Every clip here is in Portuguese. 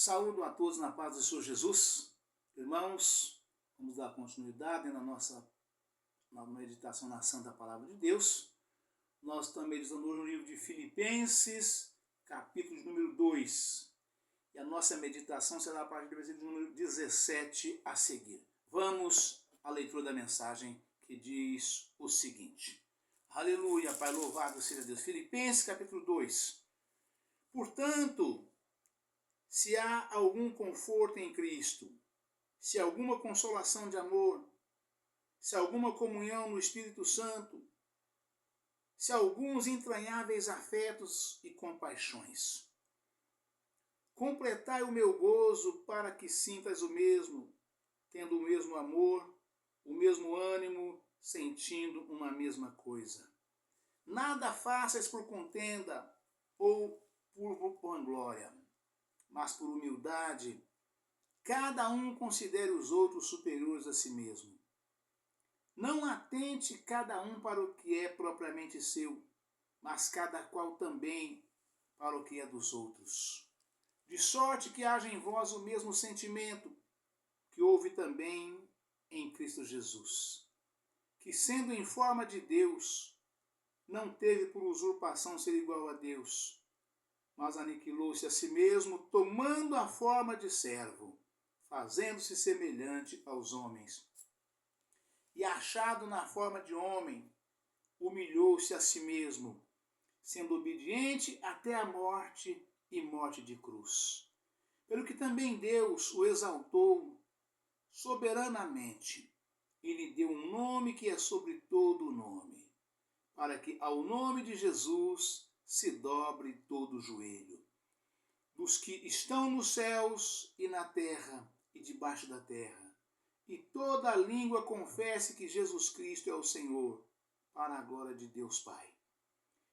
Saúdo a todos na paz do Senhor Jesus. Irmãos, vamos dar continuidade na meditação na Santa Palavra de Deus. Nós estamos meditando hoje no livro de Filipenses, capítulo número 2. E a nossa meditação será a partir do versículo número 17 a seguir. Vamos à leitura da mensagem que diz o seguinte. Aleluia, Pai, louvado seja Deus. Filipenses, capítulo 2. Portanto, se há algum conforto em Cristo, se há alguma consolação de amor, se há alguma comunhão no Espírito Santo, se há alguns entranháveis afetos e compaixões, completai o meu gozo para que sintas o mesmo, tendo o mesmo amor, o mesmo ânimo, sentindo uma mesma coisa. Nada faças por contenda ou por vanglória, mas por humildade, cada um considere os outros superiores a si mesmo. Não atente cada um para o que é propriamente seu, mas cada qual também para o que é dos outros. De sorte que haja em vós o mesmo sentimento que houve também em Cristo Jesus, que sendo em forma de Deus, não teve por usurpação ser igual a Deus, mas aniquilou-se a si mesmo, tomando a forma de servo, fazendo-se semelhante aos homens. E achado na forma de homem, humilhou-se a si mesmo, sendo obediente até a morte e morte de cruz. Pelo que também Deus o exaltou soberanamente e lhe deu um nome que é sobre todo o nome, para que ao nome de Jesus se dobre todo o joelho, dos que estão nos céus e na terra e debaixo da terra, e toda a língua confesse que Jesus Cristo é o Senhor, para a glória de Deus Pai.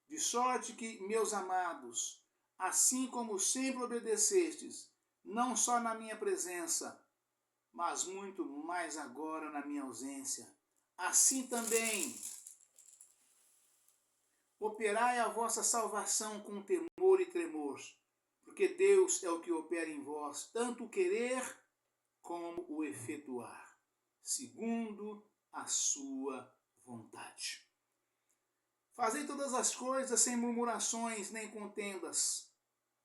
De sorte que, meus amados, assim como sempre obedecestes, não só na minha presença, mas muito mais agora na minha ausência, assim também operai a vossa salvação com temor e tremor, porque Deus é o que opera em vós, tanto o querer como o efetuar, segundo a sua vontade. Fazei todas as coisas sem murmurações nem contendas,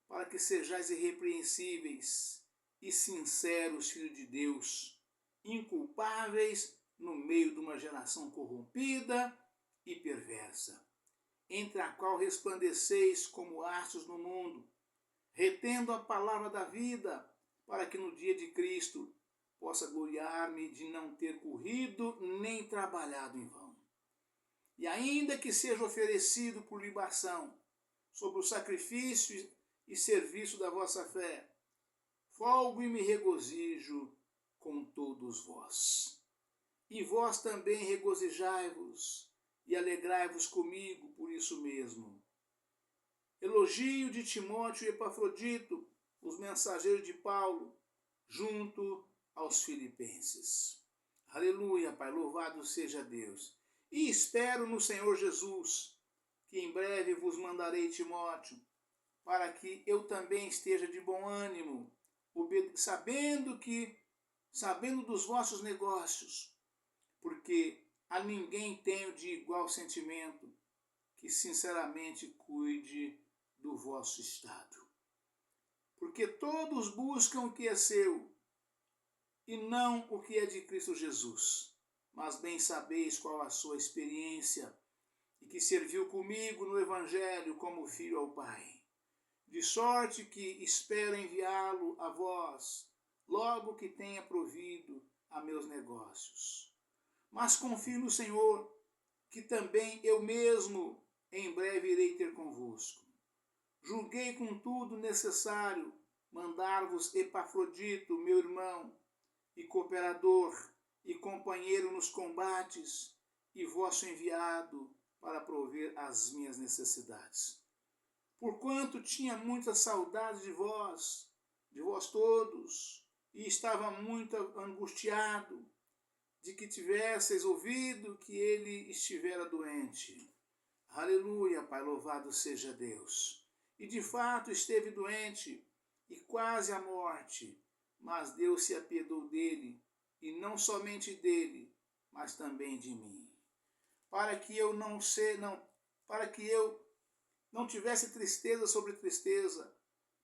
para que sejais irrepreensíveis e sinceros, filhos de Deus, inculpáveis no meio de uma geração corrompida e perversa, entre a qual resplandeceis como astros no mundo, retendo a palavra da vida, para que no dia de Cristo possa gloriar-me de não ter corrido nem trabalhado em vão. E ainda que seja oferecido por libação sobre o sacrifício e serviço da vossa fé, folgo e me regozijo com todos vós. E vós também regozijai-vos e alegrai-vos comigo por isso mesmo. Elogio de Timóteo e Epafrodito, os mensageiros de Paulo, junto aos filipenses. Aleluia, Pai, louvado seja Deus. E espero no Senhor Jesus, que em breve vos mandarei Timóteo, para que eu também esteja de bom ânimo, sabendo dos vossos negócios, porque a ninguém tenho de igual sentimento, que sinceramente cuide do vosso estado. Porque todos buscam o que é seu, e não o que é de Cristo Jesus. Mas bem sabeis qual a sua experiência, e que serviu comigo no Evangelho como filho ao Pai. De sorte que espero enviá-lo a vós, logo que tenha provido a meus negócios. Mas confio no Senhor, que também eu mesmo em breve irei ter convosco. Julguei, contudo, necessário mandar-vos Epafrodito, meu irmão, e cooperador, e companheiro nos combates, e vosso enviado para prover as minhas necessidades. Porquanto tinha muita saudade de vós todos, e estava muito angustiado de que tivesseis ouvido que ele estivera doente. Aleluia, Pai, louvado seja Deus. E de fato esteve doente, e quase à morte, mas Deus se apiedou dele, e não somente dele, mas também de mim, para que eu não tivesse tristeza sobre tristeza.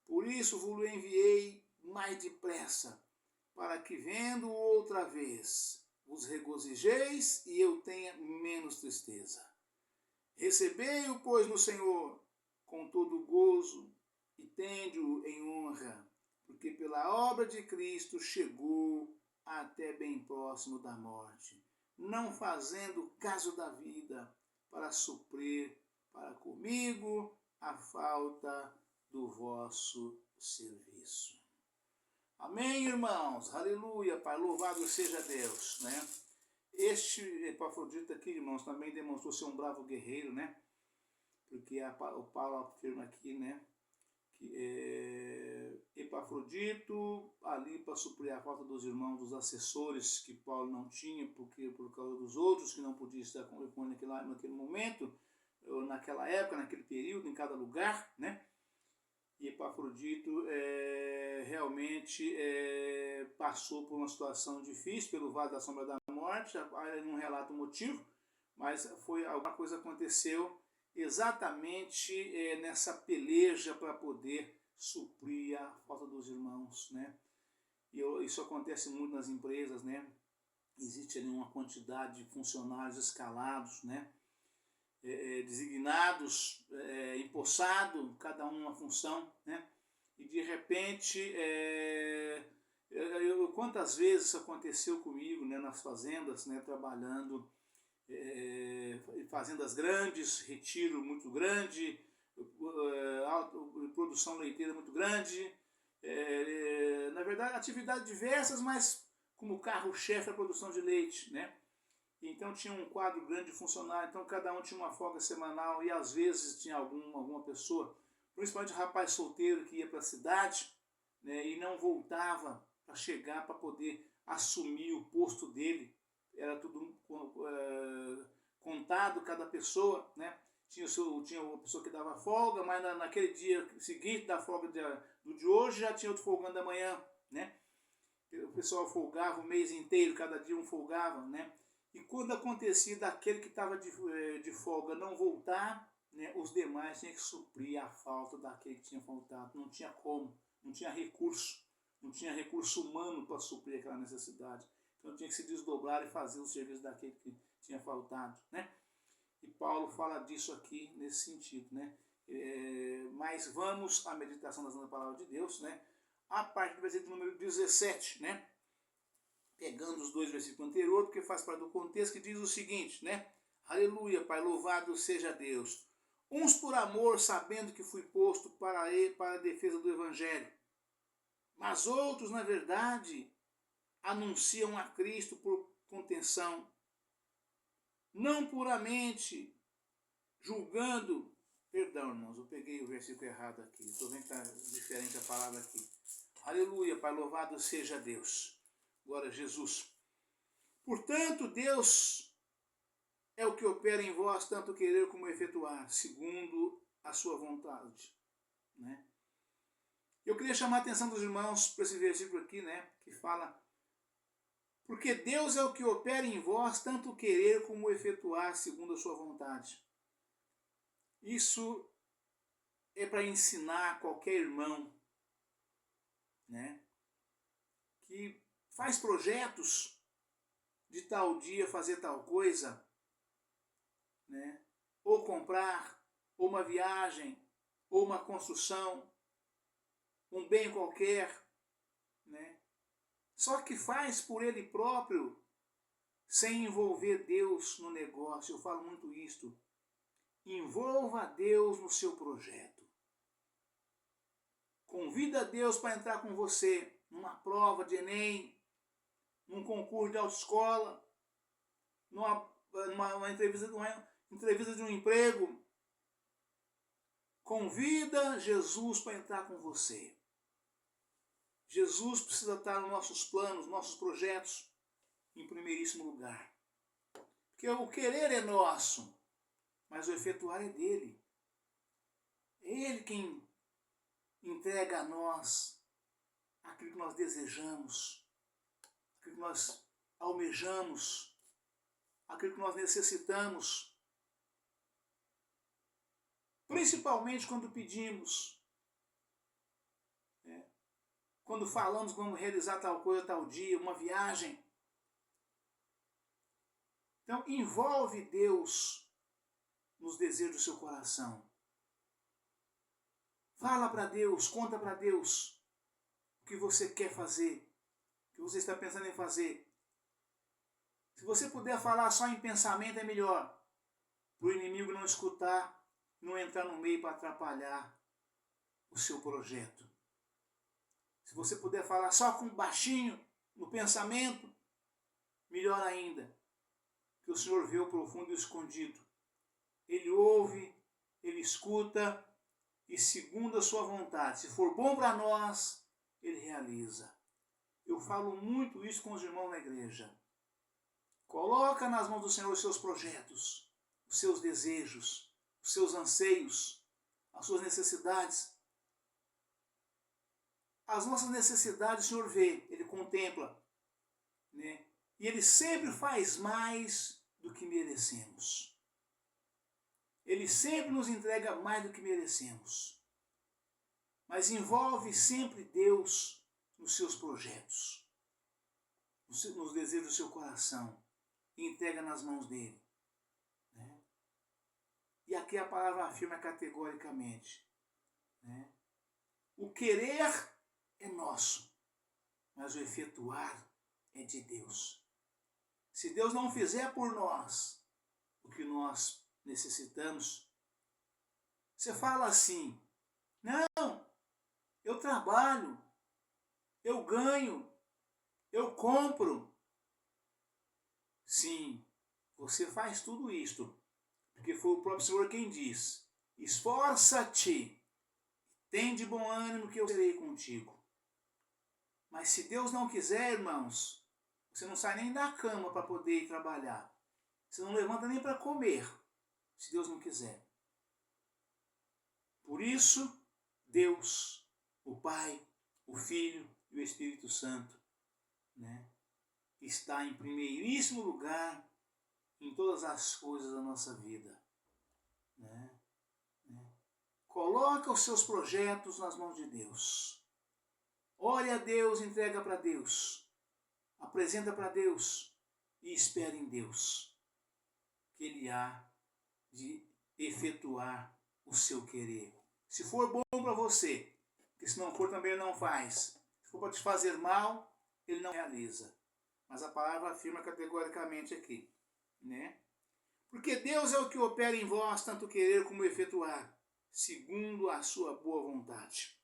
Por isso vos enviei mais depressa, para que, vendo-o outra vez, vos regozijeis e eu tenha menos tristeza. Recebei-o, pois, no Senhor com todo gozo e tende-o em honra, porque pela obra de Cristo chegou até bem próximo da morte, não fazendo caso da vida, para suprir para comigo a falta do vosso serviço. Amém, irmãos? Aleluia, Pai, louvado seja Deus, né? Este Epafrodito aqui, irmãos, também demonstrou ser um bravo guerreiro, né? Porque o Paulo afirma aqui, né? Que Epafrodito, ali para suprir a falta dos irmãos, dos assessores que Paulo não tinha, porque por causa dos outros que não podiam estar com ele naquele momento, ou naquela época, naquele período, em cada lugar, né? E Epafrodito realmente passou por uma situação difícil, pelo vale da sombra da morte. Ele não relata o motivo, mas alguma coisa aconteceu exatamente nessa peleja para poder suprir a falta dos irmãos, né? E isso acontece muito nas empresas, né? Existe ali uma quantidade de funcionários escalados, né? Designados, empossado, cada um uma função, né? E de repente, quantas vezes isso aconteceu comigo, né, nas fazendas, né, trabalhando, fazendas grandes, retiro muito grande, produção leiteira muito grande, na verdade atividades diversas, mas como carro-chefe a produção de leite, né? Então tinha um quadro grande de funcionários, então cada um tinha uma folga semanal e às vezes tinha alguma pessoa, principalmente rapaz solteiro que ia para a cidade, né, e não voltava para chegar para poder assumir o posto dele. Era tudo contado, cada pessoa, né? Tinha uma pessoa que dava folga, mas naquele dia seguinte da folga do de hoje já tinha outro folgando da manhã, né? O pessoal folgava o mês inteiro, cada dia um folgava, né? E quando acontecia daquele que estava de folga não voltar, né, os demais tinham que suprir a falta daquele que tinha faltado. Não tinha como, não tinha recurso humano para suprir aquela necessidade. Então tinha que se desdobrar e fazer o serviço daquele que tinha faltado, né? E Paulo fala disso aqui nesse sentido, né? Mas vamos à meditação da Santa Palavra de Deus, né? A parte do versículo número 17, né? Pegando os dois versículos anteriores, porque faz parte do contexto, que diz o seguinte, né? Aleluia, Pai, louvado seja Deus. Uns por amor, sabendo que fui posto para a defesa do Evangelho. Mas outros, na verdade, anunciam a Cristo por contenção. Não puramente julgando. Perdão, irmãos, eu peguei o versículo errado aqui. Estou vendo que está diferente a palavra aqui. Aleluia, Pai, louvado seja Deus. Glória a Jesus. Portanto, Deus é o que opera em vós, tanto querer como efetuar, segundo a sua vontade, né? Eu queria chamar a atenção dos irmãos para esse versículo aqui, né? Que fala, porque Deus é o que opera em vós, tanto querer como efetuar, segundo a sua vontade. Isso é para ensinar qualquer irmão, né? Que faz projetos de tal dia fazer tal coisa, né? Ou comprar, ou uma viagem, ou uma construção, um bem qualquer, né? Só que faz por ele próprio, sem envolver Deus no negócio. Eu falo muito isto. Envolva Deus no seu projeto. Convida Deus para entrar com você numa prova de Enem, num concurso de autoescola, numa entrevista de um emprego. Convida Jesus para entrar com você. Jesus precisa estar nos nossos planos, nossos projetos, em primeiríssimo lugar. Porque o querer é nosso, mas o efetuar é dele. É ele quem entrega a nós aquilo que nós desejamos, aquilo que nós almejamos, aquilo que nós necessitamos. Principalmente quando pedimos, quando falamos que vamos realizar tal coisa, tal dia, uma viagem. Então, envolve Deus nos desejos do seu coração. Fala para Deus, conta para Deus o que você quer fazer, o que você está pensando em fazer. Se você puder falar só em pensamento é melhor, para o inimigo não escutar, não entrar no meio para atrapalhar o seu projeto. Se você puder falar só com baixinho, no pensamento, melhor ainda, que o Senhor vê o profundo e o escondido. Ele ouve, ele escuta e segundo a sua vontade. Se for bom para nós, ele realiza. Eu falo muito isso com os irmãos na igreja. Coloca nas mãos do Senhor os seus projetos, os seus desejos, os seus anseios, as suas necessidades. As nossas necessidades o Senhor vê, Ele contempla, né? E Ele sempre faz mais do que merecemos. Ele sempre nos entrega mais do que merecemos. Mas envolve sempre Deus nos seus projetos, nos desejos do seu coração, e entrega nas mãos dele. Né? E aqui a palavra afirma categoricamente, né? O querer é nosso, mas o efetuar é de Deus. Se Deus não fizer por nós o que nós necessitamos, você fala assim, não, eu trabalho, eu ganho, eu compro. Sim, você faz tudo isto, porque foi o próprio Senhor quem diz, esforça-te, tem de bom ânimo que eu serei contigo. Mas se Deus não quiser, irmãos, você não sai nem da cama para poder ir trabalhar. Você não levanta nem para comer, se Deus não quiser. Por isso, Deus, o Pai, o Filho e o Espírito Santo, né, está em primeiríssimo lugar em todas as coisas da nossa vida. Né? Coloca os seus projetos nas mãos de Deus. Ore a Deus, entrega para Deus. Apresenta para Deus e espere em Deus, que Ele há de efetuar o seu querer. Se for bom para você, porque se não for também Ele não faz. Se for para te fazer mal, Ele não realiza. Mas a palavra afirma categoricamente aqui, né? Porque Deus é o que opera em vós, tanto querer como efetuar, segundo a sua boa vontade.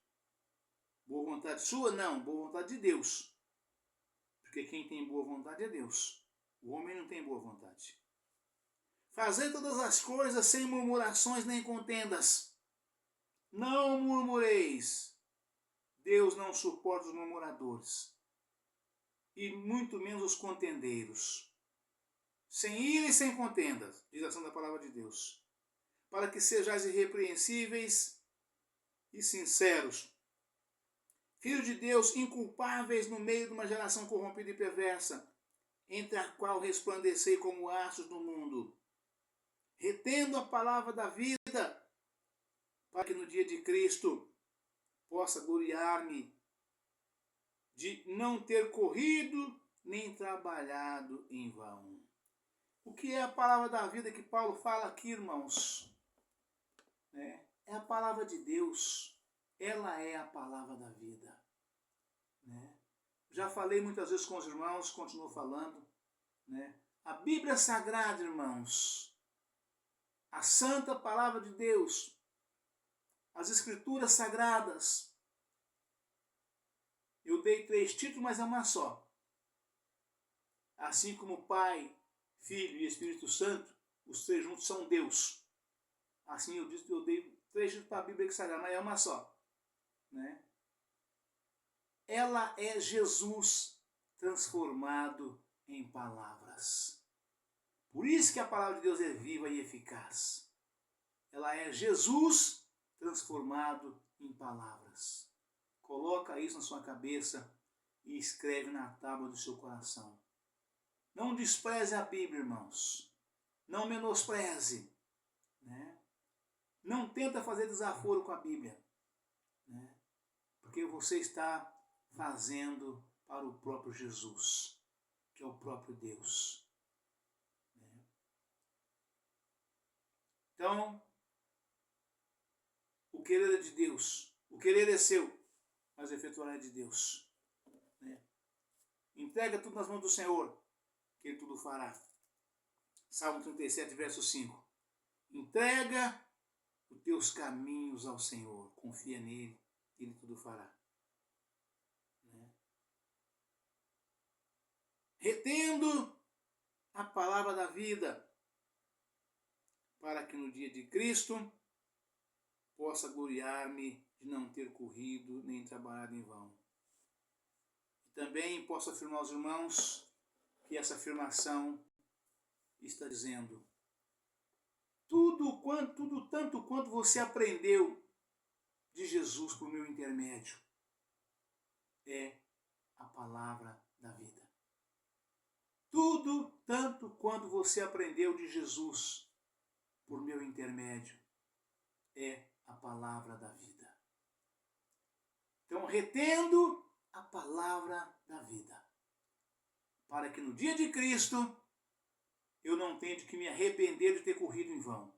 Boa vontade sua? Não, boa vontade de Deus. Porque quem tem boa vontade é Deus. O homem não tem boa vontade. Fazei todas as coisas sem murmurações nem contendas. Não murmureis. Deus não suporta os murmuradores. E muito menos os contendeiros. Sem ira e sem contendas, diz a santa palavra de Deus. Para que sejais irrepreensíveis e sinceros, filhos de Deus, inculpáveis no meio de uma geração corrompida e perversa, entre a qual resplandecei como astros do mundo, retendo a palavra da vida, para que no dia de Cristo possa gloriar-me de não ter corrido nem trabalhado em vão. O que é a palavra da vida que Paulo fala aqui, irmãos? É a palavra de Deus. Ela é a palavra da vida. Né? Já falei muitas vezes com os irmãos, continuo falando. Né? A Bíblia Sagrada, irmãos, a santa palavra de Deus, as Escrituras Sagradas. Eu dei 3 títulos, mas é uma só. Assim como Pai, Filho e Espírito Santo, os 3 juntos são Deus. Assim eu dei 3 títulos para a Bíblia Sagrada, mas é uma só. Né? Ela é Jesus transformado em palavras. Por isso que a palavra de Deus é viva e eficaz. Ela é Jesus transformado em palavras. Coloca isso na sua cabeça e escreve na tábua do seu coração. Não despreze a Bíblia, irmãos. Não menospreze. Né? Não tenta fazer desaforo com a Bíblia. Né? Porque você está fazendo para o próprio Jesus, que é o próprio Deus. Né? Então, o querer é de Deus. O querer é seu, mas o efetuar é de Deus. Né? Entrega tudo nas mãos do Senhor, que Ele tudo fará. Salmo 37, verso 5. Entrega os teus caminhos ao Senhor. Confia nele, Ele tudo fará. Né? Retendo a palavra da vida, para que no dia de Cristo possa gloriar-me de não ter corrido nem trabalhado em vão. E também posso afirmar aos irmãos que essa afirmação está dizendo: tudo tanto quanto você aprendeu de Jesus por meu intermédio é a palavra da vida. Tudo tanto quanto você aprendeu de Jesus por meu intermédio é a palavra da vida. Então, retendo a palavra da vida, para que no dia de Cristo eu não tenha que me arrepender de ter corrido em vão.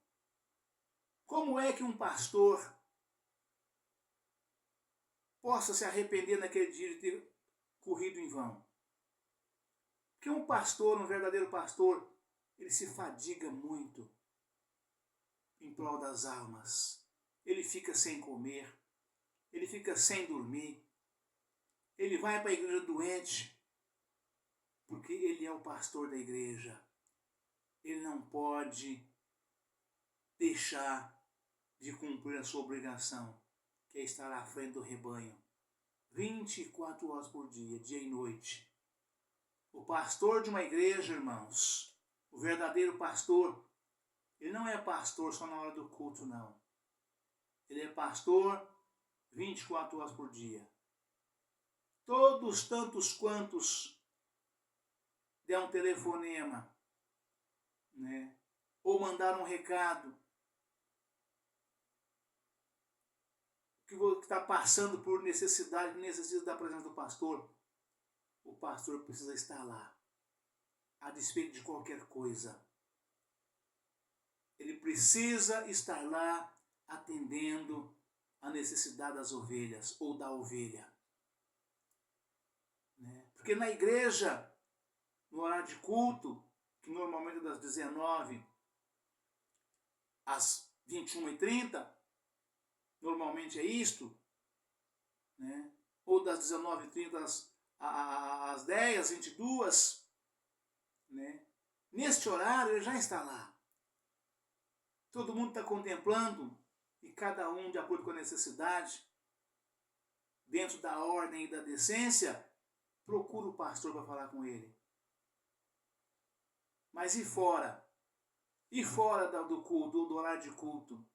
Como é que um pastor possa se arrepender naquele dia de ter corrido em vão? Porque um pastor, um verdadeiro pastor, ele se fadiga muito em prol das almas. Ele fica sem comer, ele fica sem dormir, ele vai para a igreja doente, porque ele é o pastor da igreja. Ele não pode deixar de cumprir a sua obrigação, que é estar à frente do rebanho, 24 horas por dia, dia e noite. O pastor de uma igreja, irmãos, o verdadeiro pastor, ele não é pastor só na hora do culto, não. Ele é pastor 24 horas por dia. Todos tantos quantos der um telefonema, né, ou mandar um recado, que está passando por necessidade, necessita da presença do pastor, o pastor precisa estar lá, a despeito de qualquer coisa. Ele precisa estar lá atendendo a necessidade das ovelhas ou da ovelha. Né? Porque na igreja, no horário de culto, que normalmente é das 19 às 21h30, normalmente é isto, né? Ou das 19h30 às 10, às 22, né? Neste horário ele já está lá. Todo mundo está contemplando e cada um, de acordo com a necessidade, dentro da ordem e da decência, procura o pastor para falar com ele. Mas e fora? E fora do culto, do horário de culto?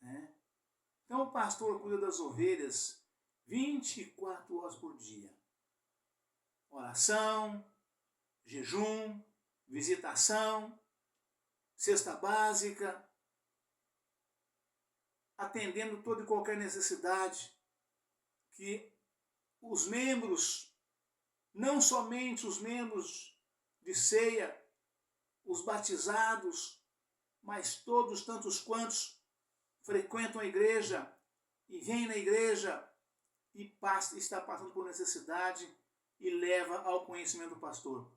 Né? Então o pastor cuida das ovelhas 24 horas por dia. Oração, jejum, visitação, cesta básica, atendendo toda e qualquer necessidade que os membros, não somente os membros de ceia, os batizados, mas todos tantos quantos frequentam a igreja e vêm na igreja e está passando por necessidade e leva ao conhecimento do pastor.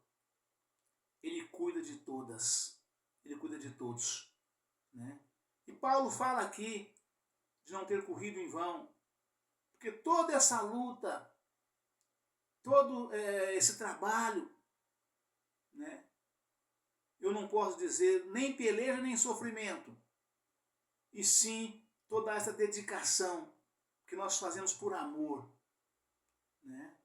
Ele cuida de todas, ele cuida de todos. Né? E Paulo fala aqui de não ter corrido em vão, porque toda essa luta, todo esse trabalho, né? Eu não posso dizer nem peleja nem sofrimento, e sim toda essa dedicação que nós fazemos por amor. Né?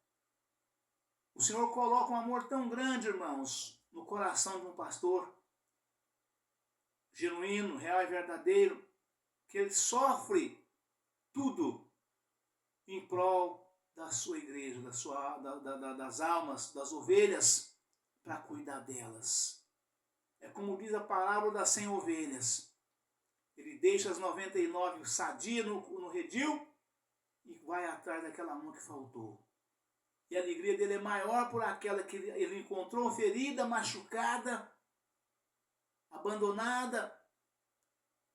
O Senhor coloca um amor tão grande, irmãos, no coração de um pastor genuíno, real e verdadeiro, que ele sofre tudo em prol da sua igreja, das almas, das ovelhas, para cuidar delas. É como diz a parábola das 100 ovelhas. Ele deixa as 99 sadias no redil e vai atrás daquela uma que faltou. E a alegria dele é maior por aquela que ele encontrou ferida, machucada, abandonada.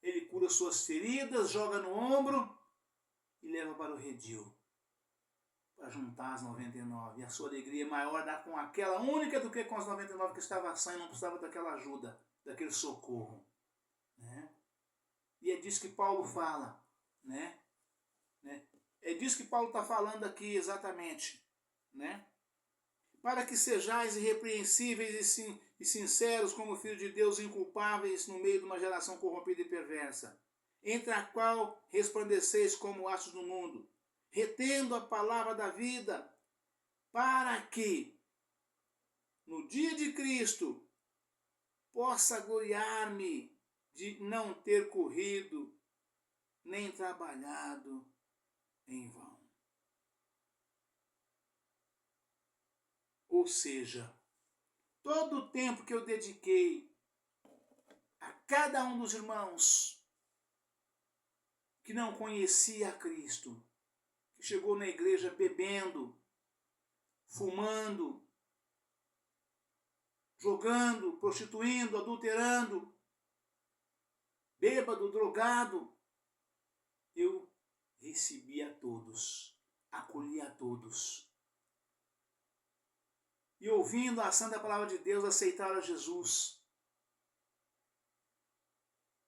Ele cura suas feridas, joga no ombro e leva para o redil, para juntar as 99. E a sua alegria é maior dar com aquela única do que com as 99 que estava sã e não precisava daquela ajuda, daquele socorro. Né? E é disso que Paulo fala. Né? É disso que Paulo está falando aqui exatamente. Né? Para que sejais irrepreensíveis e sinceros como filhos de Deus, inculpáveis no meio de uma geração corrompida e perversa, entre a qual resplandeceis como astros do mundo, retendo a palavra da vida, para que, no dia de Cristo, possa gloriar-me de não ter corrido, nem trabalhado em vão. Ou seja, todo o tempo que eu dediquei a cada um dos irmãos que não conhecia a Cristo, que chegou na igreja bebendo, fumando, jogando, prostituindo, adulterando, bêbado, drogado, eu recebi a todos, acolhi a todos. E ouvindo a santa palavra de Deus, aceitaram a Jesus.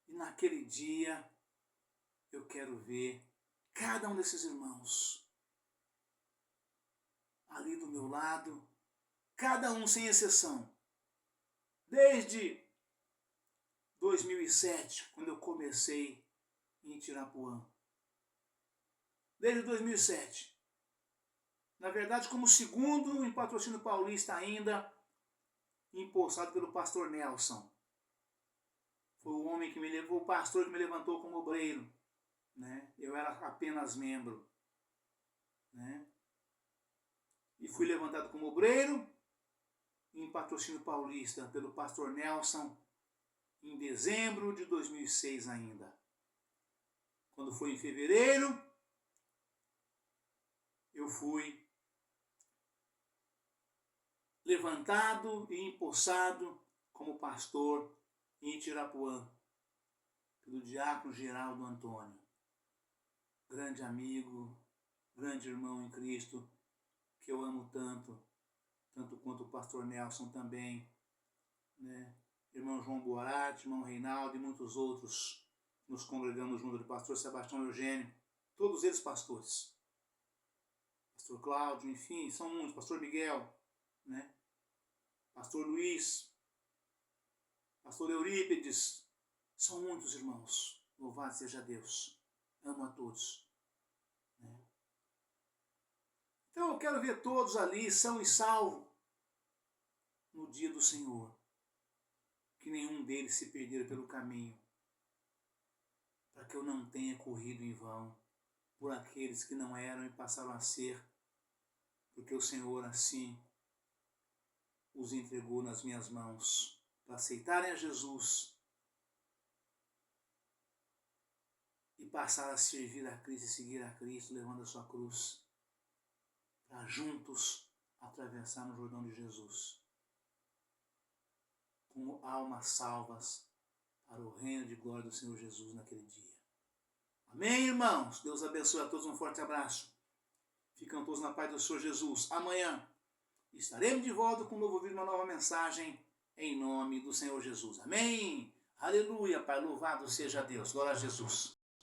E naquele dia, eu quero ver cada um desses irmãos ali do meu lado, cada um sem exceção. Desde 2007, quando eu comecei em Tirapuã. Desde 2007. Na verdade, como segundo em Patrocínio Paulista ainda, impulsado pelo pastor Nelson. Foi o homem que me levou, o pastor que me levantou como obreiro. Né? Eu era apenas membro. Né? E fui levantado como obreiro em Patrocínio Paulista pelo pastor Nelson em dezembro de 2006 ainda. Quando foi em fevereiro, eu fui levantado e empossado como pastor em Tirapuã, pelo diácono Geraldo Antônio. Grande amigo, grande irmão em Cristo, que eu amo tanto, tanto quanto o pastor Nelson também, né? Irmão João Boarati, irmão Reinaldo e muitos outros, nos congregamos junto do pastor Sebastião Eugênio, todos eles pastores. Pastor Cláudio, enfim, são muitos, pastor Miguel, né? Pastor Luiz, pastor Eurípides, são muitos irmãos. Louvado seja Deus. Amo a todos. Né? Então eu quero ver todos ali, são e salvos, no dia do Senhor. Que nenhum deles se perder pelo caminho. Para que eu não tenha corrido em vão por aqueles que não eram e passaram a ser. Porque o Senhor assim os entregou nas minhas mãos para aceitarem a Jesus e passar a servir a Cristo e seguir a Cristo, levando a sua cruz, para juntos atravessar no Jordão de Jesus, como almas salvas para o reino de glória do Senhor Jesus naquele dia. Amém, irmãos? Deus abençoe a todos, um forte abraço. Ficam todos na paz do Senhor Jesus. Amanhã estaremos de volta com um novo vídeo, uma nova mensagem, em nome do Senhor Jesus. Amém? Aleluia, Pai, louvado seja Deus. Glória a Jesus.